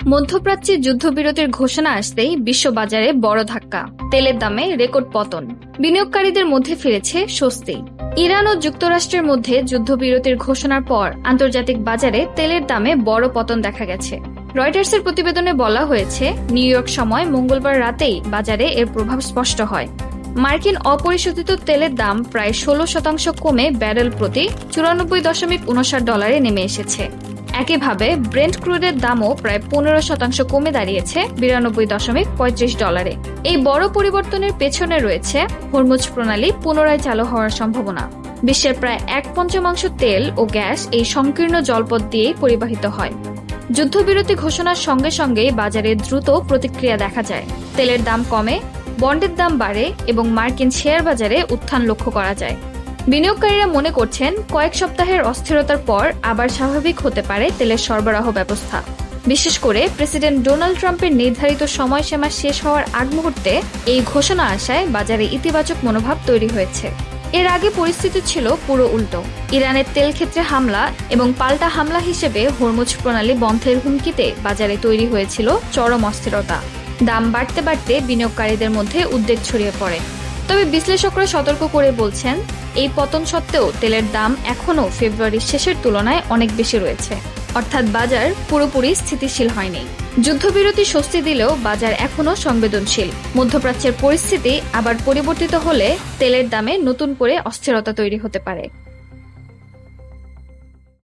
মধ্যপ্রাচ্যে যুদ্ধবিরতির ঘোষণা আসতেই বিশ্ববাজারে বড় ধাক্কা, তেলের দামে রেকর্ড পতন। বিনিয়োগকারীদের মধ্যে ফিরেছে স্বস্তি। ইরান ও যুক্তরাষ্ট্রের মধ্যে যুদ্ধবিরতির ঘোষণার পর আন্তর্জাতিক বাজারে তেলের দামে বড় পতন দেখা গেছে। রয়টার্সের প্রতিবেদনে বলা হয়েছে, নিউ ইয়র্ক সময় মঙ্গলবার রাতেই বাজারে এর প্রভাব স্পষ্ট হয়। মার্কিন অপরিশোধিত তেলের দাম প্রায় 16% কমে ব্যারেল প্রতি $94.59 নেমে এসেছে। একইভাবে ব্রেন্ট ক্রুডের দামও প্রায় 15% কমে দাঁড়িয়েছে $92.35। এই বড় পরিবর্তনের পেছনে রয়েছে হরমুজ প্রণালী পুনরায় চালু হওয়ার সম্ভাবনা। বিশ্বের প্রায় 1/5 তেল ও গ্যাস এই সংকীর্ণ জলপথ দিয়েই পরিবাহিত হয়। যুদ্ধবিরতি ঘোষণার সঙ্গে সঙ্গেই বাজারে দ্রুত প্রতিক্রিয়া দেখা যায়। তেলের দাম কমে, বন্ডের দাম বাড়ে এবং মার্কিন শেয়ার বাজারে উত্থান লক্ষ্য করা যায়। বিনিয়োগকারীরা মনে করছেন, কয়েক সপ্তাহের অস্থিরতার পর আবার স্বাভাবিক হতে পারে তেলের সরবরাহ ব্যবস্থা। বিশেষ করে প্রেসিডেন্ট ডোনাল্ড ট্রাম্পের নির্ধারিত সময়সীমা শেষ হওয়ার আগ মুহূর্তে এই ঘোষণা আসায় বাজারে ইতিবাচক মনোভাব তৈরি হয়েছে। এর আগে পরিস্থিতি ছিল পুরো উল্টো। ইরানের তেল ক্ষেত্রে হামলা এবং পাল্টা হামলা হিসেবে হরমুজ প্রণালী বন্ধের হুমকিতে বাজারে তৈরি হয়েছিল চরম অস্থিরতা। দাম বাড়তে বাড়তে বিনিয়োগকারীদের মধ্যে উদ্বেগ ছড়িয়ে পড়ে। তবে বিশ্লেষকরা সতর্ক করে বলছেন, এই পতন সত্ত্বেও তেলের দাম এখনও ফেব্রুয়ারির শেষের তুলনায় অনেক বেশি রয়েছে, অর্থাৎ বাজার পুরোপুরি স্থিতিশীল হয়নি। যুদ্ধবিরতি স্বস্তি দিলেও বাজার এখনও সংবেদনশীল। মধ্যপ্রাচ্যের পরিস্থিতি আবার পরিবর্তিত হলে তেলের দামে নতুন করে অস্থিরতা তৈরি হতে পারে।